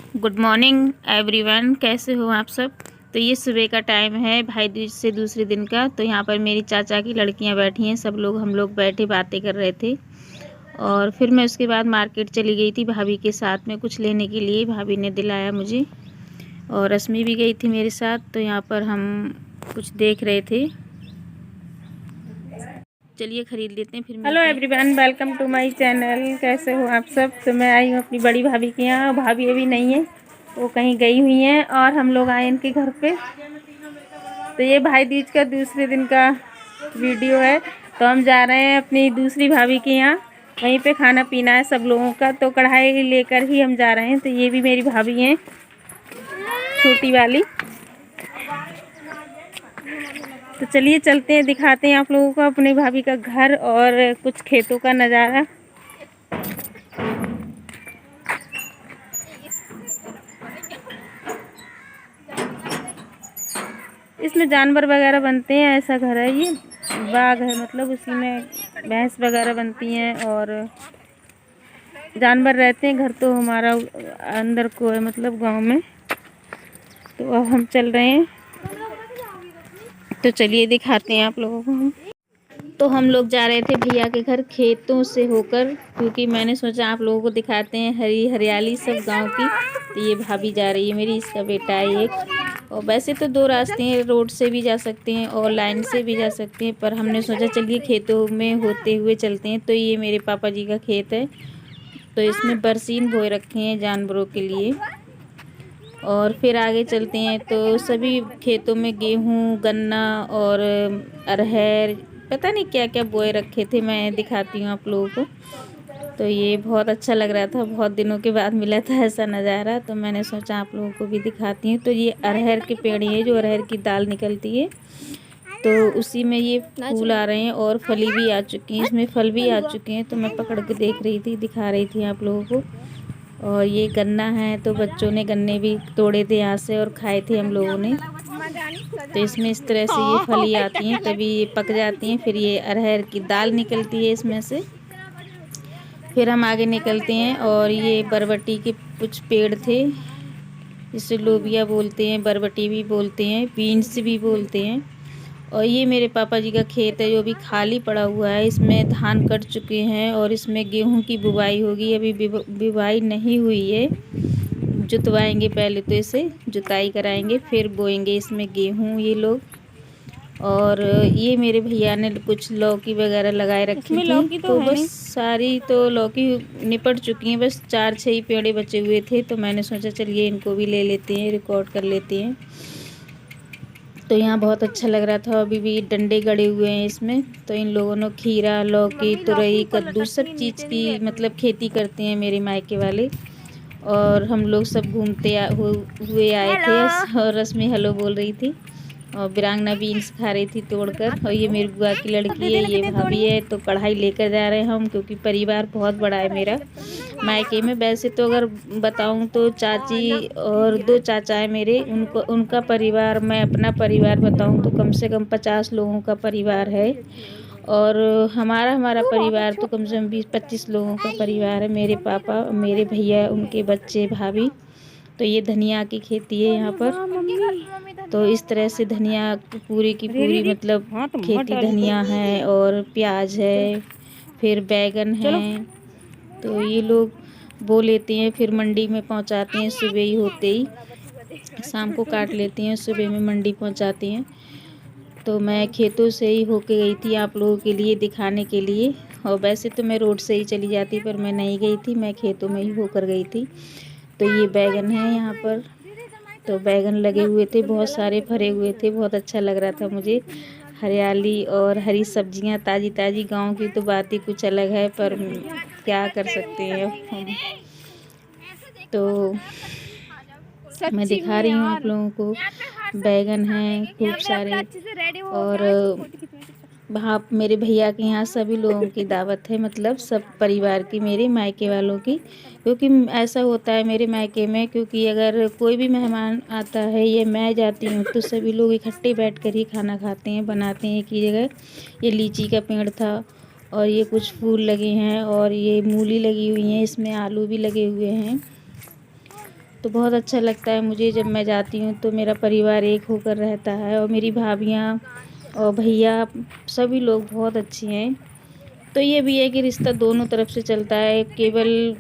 Good morning everyone, कैसे हो आप सब। तो ये सुबह का टाइम है भाई दूज से दूसरे दिन का। तो यहाँ पर मेरी चाचा की लड़कियाँ बैठी हैं, सब लोग हम लोग बैठे बातें कर रहे थे। और फिर मैं उसके बाद मार्केट चली गई थी भाभी के साथ में कुछ लेने के लिए। भाभी ने दिलाया मुझे और रश्मि भी गई थी मेरे साथ। तो यहाँ पर हम कुछ देख रहे थे, चलिए खरीद लेते हैं फिर। Hello everyone, welcome to my channel. कैसे हो आप सब। तो मैं आई हूँ अपनी बड़ी भाभी के यहाँ। भाभी अभी नहीं है, वो कहीं गई हुई हैं और हम लोग आए इनके घर पे। तो ये भाई दूज का दूसरे दिन का वीडियो है। तो हम जा रहे हैं अपनी दूसरी भाभी के यहाँ, वहीं पे खाना पीना है सब लोगों का। तो कढ़ाई लेकर ही हम जा रहे हैं। तो ये भी मेरी भाभी हैं, छोटी वाली। तो चलिए चलते हैं, दिखाते हैं आप लोगों को अपनी भाभी का घर और कुछ खेतों का नज़ारा। इसमें जानवर वगैरह बनते हैं, ऐसा घर है ये। बाग है, मतलब उसी में भैंस वगैरह बनती हैं और जानवर रहते हैं। घर तो हमारा अंदर को है, मतलब गांव में। तो अब हम चल रहे हैं, तो चलिए दिखाते हैं आप लोगों को हम। तो हम लोग जा रहे थे भैया के घर खेतों से होकर, क्योंकि मैंने सोचा आप लोगों को दिखाते हैं हरी हरियाली सब गांव की। तो ये भाभी जा रही है मेरी, इसका बेटा है एक। और वैसे तो दो रास्ते हैं, रोड से भी जा सकते हैं और लाइन से भी जा सकते हैं, पर हमने सोचा चलिए खेतों में होते हुए चलते हैं। तो ये मेरे पापा जी का खेत है। तो इसमें बरसीन बोए रखे हैं जानवरों के लिए। और फिर आगे चलते हैं तो सभी खेतों में गेहूँ, गन्ना और अरहर, पता नहीं क्या क्या बोए रखे थे। मैं दिखाती हूँ आप लोगों को। तो ये बहुत अच्छा लग रहा था, बहुत दिनों के बाद मिला था ऐसा नज़ारा। तो मैंने सोचा आप लोगों को भी दिखाती हूँ। तो ये अरहर के पेड़ हैं, जो अरहर की दाल निकलती है, तो उसी में ये फूल आ रहे हैं और फली भी आ चुकी हैं, इसमें फल भी आ चुके हैं। तो मैं पकड़ के देख रही थी, दिखा रही थी आप लोगों को। और ये गन्ना है, तो बच्चों ने गन्ने भी तोड़े थे यहाँ से और खाए थे हम लोगों ने। तो इसमें इस तरह से ये फली आती हैं, तभी ये पक जाती हैं। फिर ये अरहर की दाल निकलती है इसमें से। फिर हम आगे निकलते हैं और ये बरबटी के कुछ पेड़ थे, जिसे लोबिया बोलते हैं, बरबटी भी बोलते हैं, बीन्स भी बोलते हैं। और ये मेरे पापा जी का खेत है, जो भी खाली पड़ा हुआ है। इसमें धान कट चुके हैं और इसमें गेहूं की बुवाई होगी। अभी बुवाई नहीं हुई है, जुतवाएंगे पहले। तो इसे जुताई कराएंगे, फिर बोएंगे इसमें गेहूं ये लोग। और ये मेरे भैया ने कुछ लौकी वगैरह लगाए रखी थी। तो बस सारी तो लौकी निपट चुकी हैं, बस 4-6 ही पेड़े बचे हुए थे। तो मैंने सोचा चलिए इनको भी ले लेते हैं, रिकॉर्ड कर लेते हैं। तो यहाँ बहुत अच्छा लग रहा था। अभी भी डंडे गड़े हुए हैं इसमें। तो इन लोगों ने खीरा, लौकी, तुरई, कद्दू सब चीज़ की मतलब खेती करते हैं मेरे मायके वाले। और हम लोग सब घूमते हुए आए थे। और रश्मि हेलो बोल रही थी और बिरांगना बीन्स खा रही थी तोड़कर। और ये मेरी बुआ की लड़की है, ये भाभी है। तो कढ़ाई लेकर जा रहे हैं हम, क्योंकि परिवार बहुत बड़ा है मेरा मायके में। वैसे तो अगर बताऊं तो चाची और 2 चाचा है मेरे, उनका परिवार, मैं अपना परिवार बताऊं तो कम से कम 50 लोगों का परिवार है। और हमारा परिवार तो कम से कम 20-25 लोगों का परिवार है। मेरे पापा, मेरे भैया, उनके बच्चे, भाभी। तो ये धनिया की खेती है यहाँ पर। तो इस तरह से धनिया पूरी की पूरी मतलब खेती धनिया है और प्याज है, फिर बैगन है। तो ये लोग बो लेते हैं, फिर मंडी में पहुँचाते हैं। सुबह ही होते ही शाम को काट लेते हैं, सुबह में मंडी पहुँचाते हैं। तो मैं खेतों से ही होके गई थी आप लोगों के लिए दिखाने के लिए। और वैसे तो मैं रोड से ही चली जाती, पर मैं नहीं गई थी, मैं खेतों में ही होकर गई थी। तो ये बैगन है यहाँ पर। तो बैगन लगे हुए थे, बहुत सारे भरे हुए थे, बहुत अच्छा लग रहा था मुझे। हरियाली और हरी सब्जियाँ ताज़ी ताज़ी गांव की तो बात ही कुछ अलग है, पर क्या कर सकते हैं अब हम। तो मैं दिखा रही हूँ आप लोगों को, बैगन हैं खूब सारे। और वहाँ मेरे भैया के यहाँ सभी लोगों की दावत है, मतलब सब परिवार की, मेरे मायके वालों की। क्योंकि ऐसा होता है मेरे मायके में, क्योंकि अगर कोई भी मेहमान आता है या मैं जाती हूँ तो सभी लोग इकट्ठे बैठकर ही खाना खाते हैं, बनाते हैं एक ही जगह। ये लीची का पेड़ था और ये कुछ फूल लगे हैं और ये मूली लगी हुई हैं, इसमें आलू भी लगे हुए हैं। तो बहुत अच्छा लगता है मुझे जब मैं जाती हूँ तो मेरा परिवार एक होकर रहता है, और मेरी भाभियाँ और भैया सभी लोग बहुत अच्छे हैं। तो ये भी है कि रिश्ता दोनों तरफ से चलता है, केवल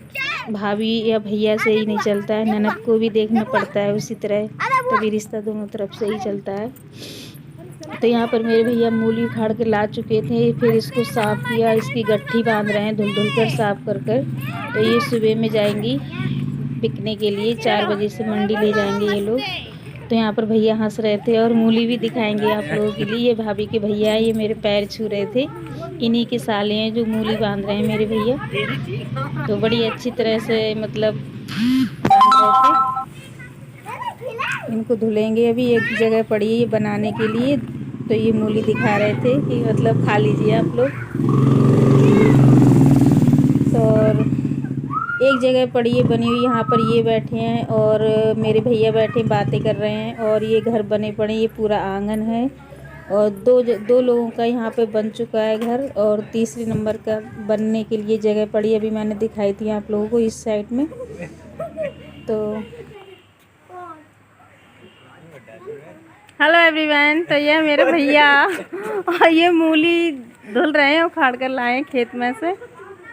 भाभी या भैया से ही नहीं चलता है, ननद को भी देखना पड़ता है उसी तरह, तभी रिश्ता दोनों तरफ से ही चलता है। तो यहाँ पर मेरे भैया मूली उखाड़ के ला चुके थे, फिर इसको साफ़ किया, इसकी गट्ठी बांध रहे हैं धुल धुल कर साफ़ कर कर। तो ये सुबह में जाएंगी बिकने के लिए, 4 बजे से मंडी ले जाएंगे ये लोग। तो यहाँ पर भैया हंस रहे थे और मूली भी दिखाएंगे आप लोगों के लिए। ये भाभी के भैया हैं, ये मेरे पैर छू रहे थे, इन्हीं के साले हैं जो मूली बांध रहे हैं मेरे भैया। तो बड़ी अच्छी तरह से मतलब बांध रहे थे। इनको धुलेंगे, अभी एक जगह पड़ी है ये बनाने के लिए, तो ये मूली दिखा रहे थे कि मतलब खा लीजिए आप लोग। तो एक जगह पड़ी है बनी हुई, यहाँ पर ये बैठे हैं और मेरे भैया बैठे बातें कर रहे हैं, और ये घर बने पड़े, ये पूरा आंगन है, और दो लोगों का यहाँ पे बन चुका है घर, और तीसरे नंबर का बनने के लिए जगह पड़ी, अभी मैंने दिखाई थी आप लोगों को इस साइड में। तो हेलो एवरीवन, तो ये मेरे भैया और ये मूली धुल रहे हैं, उखाड़ कर लाए हैं खेत में से।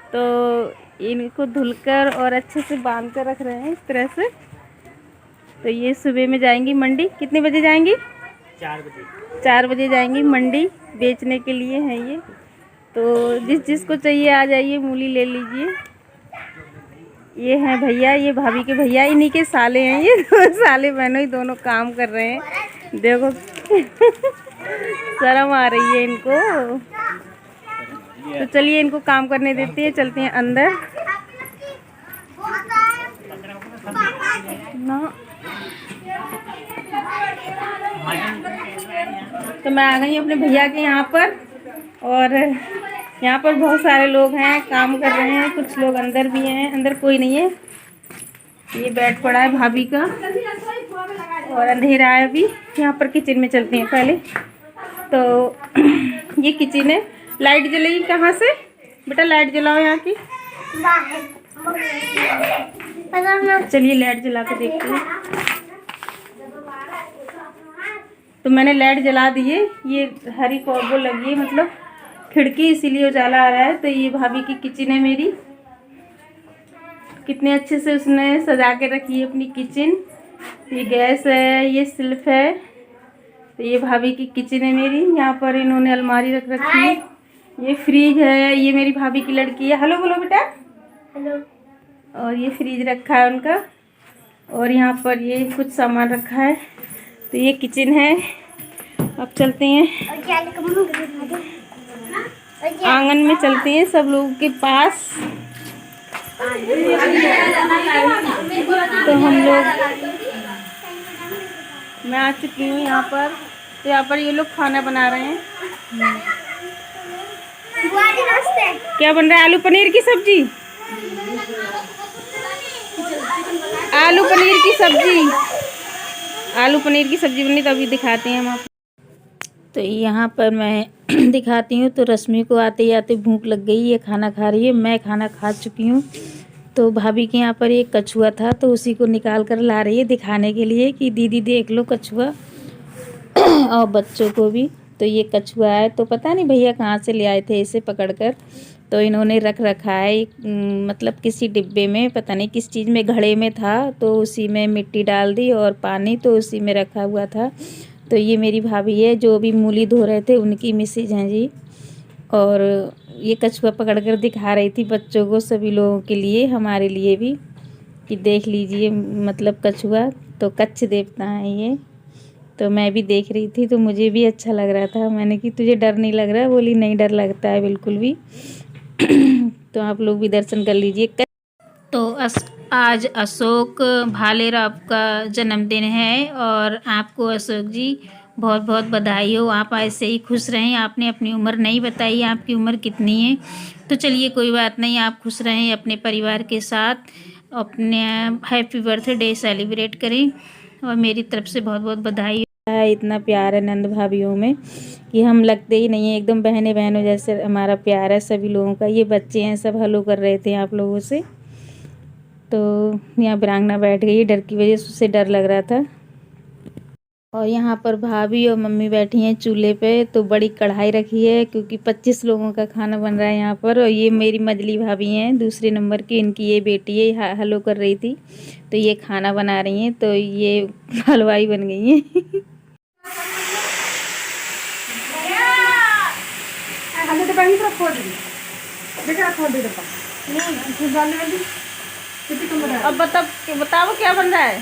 तो इनको धुलकर और अच्छे से बांध कर रख रहे हैं इस तरह से। तो ये सुबह में जाएंगी मंडी। कितने बजे जाएंगी? 4 बजे। 4 बजे जाएंगी मंडी, बेचने के लिए है ये। तो जिसको चाहिए आ जाइए, मूली ले लीजिए। ये हैं भैया, ये भाभी के भैया, इन्हीं के साले हैं ये साले बहनों ही दोनों काम कर रहे हैं, देखो शर्म आ रही है इनको। तो चलिए इनको काम करने देते हैं, चलते हैं अंदर ना। तो मैं आ गई अपने भैया के यहाँ पर, और यहाँ पर बहुत सारे लोग हैं काम कर रहे हैं, कुछ लोग अंदर भी हैं, अंदर कोई नहीं है। ये बेड पड़ा है भाभी का, और अंधेरा है अभी। यहाँ पर किचन में चलते हैं पहले। तो ये किचन है, लाइट जलेगी कहाँ से बेटा? लाइट जलाओ यहाँ की। चलिए लाइट जला के देखते हैं। तो मैंने लाइट जला दी है, ये हरी कॉर्बो लगी है, मतलब खिड़की, इसीलिए उजाला आ रहा है। तो ये भाभी की किचन है मेरी, कितने अच्छे से उसने सजा के रखी है अपनी किचन। ये गैस है, ये सिल्फ है। तो ये भाभी की किचन है मेरी, यहाँ पर इन्होंने अलमारी रख रखी है। ये फ्रिज है, ये मेरी भाभी की लड़की है। हेलो बोलो बेटा। हेलो। और ये फ्रिज रखा है उनका, और यहाँ पर ये कुछ सामान रखा है। तो ये किचन है। अब चलते हैं आंगन में, चलते हैं सब लोगों के पास। तो हम लोग, मैं आ चुकी हूँ यहाँ पर। तो यहाँ पर ये लोग खाना बना रहे हैं। क्या बन रहा है? आलू पनीर की सब्जी। आलू पनीर की सब्जी, आलू पनीर की सब्जी बनी, तो अभी दिखाते हैं हम आपको। तो यहाँ पर मैं दिखाती हूँ। तो रश्मि को आते ही आते भूख लग गई, ये खाना खा रही है। मैं खाना खा चुकी हूँ। तो भाभी के यहाँ पर एक कछुआ था, तो उसी को निकाल कर ला रही है दिखाने के लिए कि दीदी देख लो कछुआ, और बच्चों को भी। तो ये कछुआ है, तो पता नहीं भैया कहाँ से ले आए थे इसे पकड़कर। तो इन्होंने रख रखा है मतलब किसी डिब्बे में, पता नहीं किस चीज़ में, घड़े में था, तो उसी में मिट्टी डाल दी और पानी, तो उसी में रखा हुआ था। तो ये मेरी भाभी है, जो भी मूली धो रहे थे, उनकी मिसेज हैं जी। और ये कछुआ पकड़ कर दिखा रही थी बच्चों को, सभी लोगों के लिए, हमारे लिए भी, कि देख लीजिए मतलब कछुआ। तो कच्छ देवता है ये। तो मैं भी देख रही थी, तो मुझे भी अच्छा लग रहा था। मैंने कि तुझे डर नहीं लग रहा? बोली नहीं, डर लगता है बिल्कुल भी। तो आप लोग भी दर्शन कर लीजिए। तो आज अशोक भालेराव का जन्मदिन है, और आपको अशोक जी बहुत बहुत बधाई हो। आप ऐसे ही खुश रहें। आपने अपनी उम्र नहीं बताई, आपकी उम्र कितनी है? तो चलिए कोई बात नहीं, आप खुश रहें अपने परिवार के साथ, अपने हैप्पी बर्थडे सेलिब्रेट करें, और मेरी तरफ से बहुत बहुत बधाई है। इतना प्यार है नंद भाभीियों में कि हम लगते ही नहीं है, एकदम बहने बहनों जैसे हमारा प्यार है सभी लोगों का। ये बच्चे हैं, सब हेलो कर रहे थे आप लोगों से। तो यहाँ वीरांगना बैठ गई, डर की वजह से उसे डर लग रहा था। और यहाँ पर भाभी और मम्मी बैठी हैं चूल्हे पे। तो बड़ी कढ़ाई रखी है क्योंकि 25 लोगों का खाना बन रहा है यहाँ पर। और ये मेरी मजली भाभी हैं दूसरे नंबर की, इनकी ये बेटी है, हलो कर रही थी, तो ये खाना बना रही हैं। तो ये हलवाई बन गई हैं। अब बताओ क्या बन रहा है।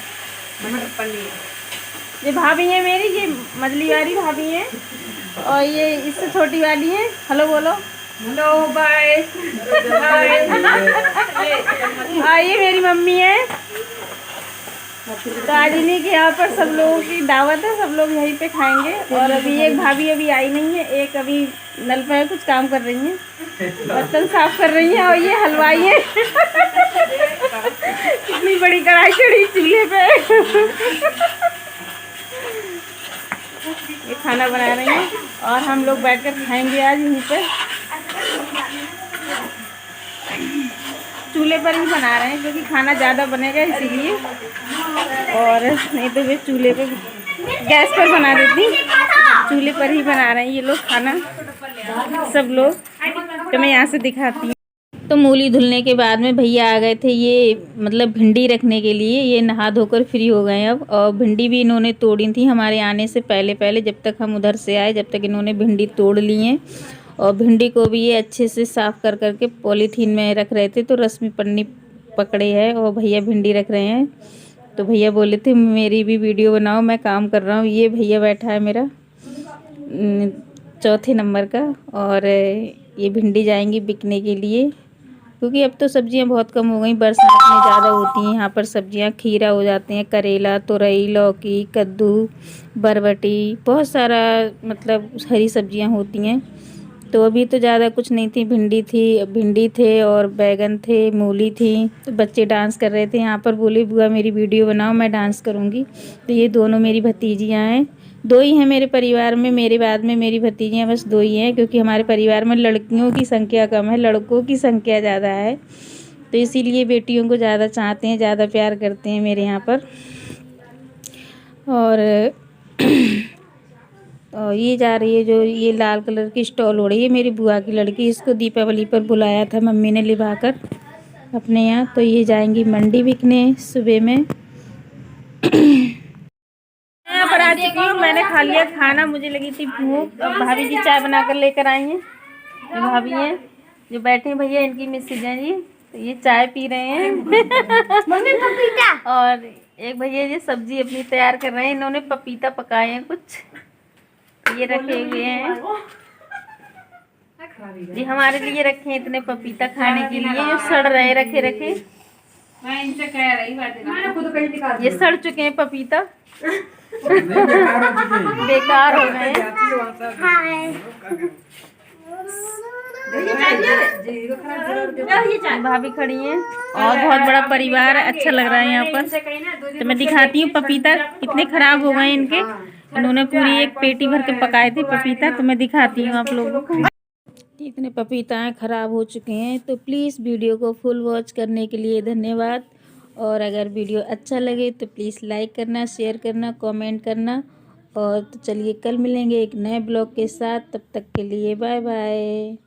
ये भाभी है मेरी, ये मजली वाली भाभी है, और ये इससे छोटी वाली है। हेलो बोलो। Hello bye. ये मेरी मम्मी है। तो आज इन्हीं के यहाँ पर सब लोगों की दावत है, सब लोग यहीं पे खाएंगे। और अभी एक भाभी अभी आई नहीं है, एक अभी नल पे कुछ काम कर रही है, बर्तन साफ कर रही है। और ये हलवाई है। कितनी बड़ी कढ़ाई चढ़ी चूल्हे पे। ये खाना बना रही हैं और हम लोग बैठकर खाएंगे आज यहीं पे। चूल्हे पर ही बना रहे हैं क्योंकि खाना ज़्यादा बनेगा इसीलिए, और नहीं तो वे चूल्हे पे गैस पर बना देती, चूल्हे पर ही बना रहे हैं ये लोग खाना सब लोग। तो मैं यहाँ से दिखाती हूँ। तो मूली धुलने के बाद में भैया आ गए थे, ये मतलब भिंडी रखने के लिए। ये नहा धोकर फ्री हो गए अब, और भिंडी भी इन्होंने तोड़ी थी हमारे आने से पहले पहले, जब तक हम उधर से आए जब तक इन्होंने भिंडी तोड़ ली हैं। और भिंडी को भी ये अच्छे से साफ़ कर करके पॉलीथीन में रख रहे थे, तो रस्मी पन्नी पकड़े है और भैया भिंडी रख रहे हैं। तो भैया बोले थे मेरी भी वीडियो बनाओ, मैं काम कर रहा हूँ। ये भैया बैठा है मेरा चौथे नंबर का। और ये भिंडी जाएंगी बिकने के लिए, क्योंकि अब तो सब्जियां बहुत कम हो गई, बरसात में ज़्यादा होती हैं यहाँ पर सब्जियां। खीरा हो जाते हैं, करेला, तोरई, लौकी, कद्दू, बरबटी, बहुत सारा मतलब हरी सब्जियां होती हैं। तो अभी तो ज़्यादा कुछ नहीं थी, भिंडी थे और बैगन थे, मूली थी। तो बच्चे डांस कर रहे थे यहाँ पर, बोले बुआ मेरी वीडियो बनाओ, मैं डांस करूँगी। तो ये दोनों मेरी भतीजियाँ हैं, दो ही हैं मेरे परिवार में, मेरे बाद में मेरी भतीजियाँ बस दो ही हैं, क्योंकि हमारे परिवार में लड़कियों की संख्या कम है, लड़कों की संख्या ज़्यादा है। तो इसीलिए बेटियों को ज़्यादा चाहते हैं, ज़्यादा प्यार करते हैं मेरे यहाँ पर। और ये जा रही है जो ये लाल कलर की स्टॉल हो रही है, मेरी बुआ की लड़की, इसको दीपावली पर बुलाया था मम्मी ने लिवा कर अपने यहाँ। तो ये जाएंगी मंडी बिकने सुबह में। यहाँ पर आ चुकी हूँ, मैंने खा लिया खाना, मुझे लगी थी भूख। अब भाभी जी चाय बनाकर लेकर आई हैं। ये भाभी हैं जो बैठे हैं, भैया इनकी मिसेज हैं जी। तो ये चाय पी रहे हैं। और एक भैया जी सब्जी अपनी तैयार कर रहे हैं, इन्होंने पपीता पकाए हैं कुछ, ये रखे हुए हैं जी, हमारे लिए रखे हैं इतने पपीता खाने के लिए, जो सड़ रहे रखे रखे। मैं इनसे कह रही बात, ये सड़ चुके हैं पपीता, बेकार हो गए। भाभी खड़ी हैं और बहुत बड़ा परिवार, अच्छा लग रहा है यहाँ पर। तो मैं दिखाती हूँ पपीता कितने खराब हो गए इनके, इन्होंने पूरी एक पेटी भर के पकाए थे पपीता। तो मैं दिखाती हूँ आप लोगों को, इतने पपीता खराब हो चुके हैं। तो प्लीज़ वीडियो को फुल वॉच करने के लिए धन्यवाद। और अगर वीडियो अच्छा लगे तो प्लीज़ लाइक करना, शेयर करना, कमेंट करना। और तो चलिए कल मिलेंगे एक नए ब्लॉग के साथ, तब तक के लिए बाय बाय।